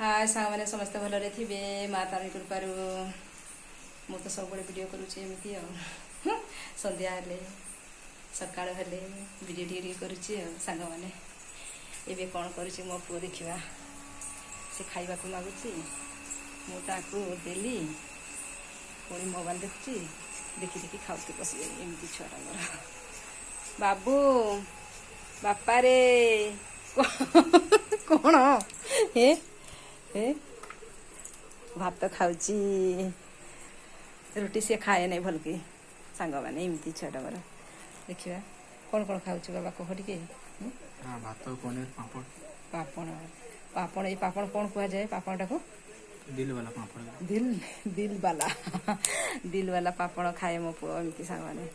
हाय सामने समस्त भलरे थे माँ तारी कृपारू मु तो सब वीडियो करुचे एमती संध्या हेले सकाळ हेले वीडियो टी करुचे सांग मैंने एबे कौन करुचे मो पुओ देखा से खाइबा को मागुची मुझे देली पुणी मोबाइल देखुची देखी देखी खाऊते बस एमती छुआ मोर बाबू बापा रे कौन हे हे भात खाऊची रुटी से खाए नहीं भल के सांग मैंने एमती छुआ मोर देखा कौन कौन खाऊची बाबा कह टे भात पनीर पापड़ पापड़ पापड़ ये पापड़ कौन कह जाए पापड़ा को दिल वाला पापड़ दिल वाला पापड़ खाए मो पुओ एमती सांग मैंने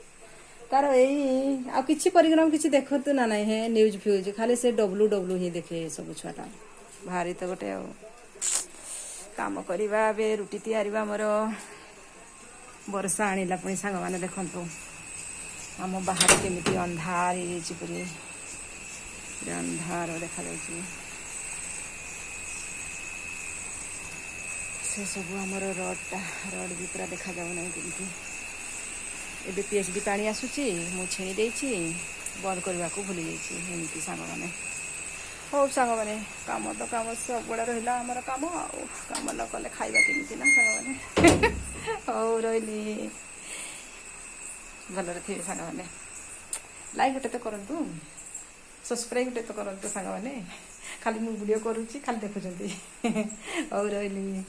तार यही आ किसी परिक्रम किसी देखतु ना नहीं है न्यूज फ्यूज खाली से डब्लू डब्लू ही देखे सब छुआटा भारी तो गोटे काम करवा बे रुटी तैयारी मोर वर्षा आणिला पुणी सांग मैंने देखु आम बाहर केमी अंधार पूरी अंधार देखा से सब आमर रड भी पूरा देखा जाऊना केमती एबे पीएचडी पानी आसूची मु छेणी देछि बंद करने को भूली जाइए सांग मैंने हो सांग मैंने काम तो काम सब गुड़ा रहा आमर काम काम न कले खाइबा केमती ना सांग मैंने हो रही भलरे थे सांग मैंने लाइक गोटे तो करंतु सब्सक्राइब गोटे तो करंतु सांग मैंने खाली मु वीडियो करूची खाली देखुछंती हो रही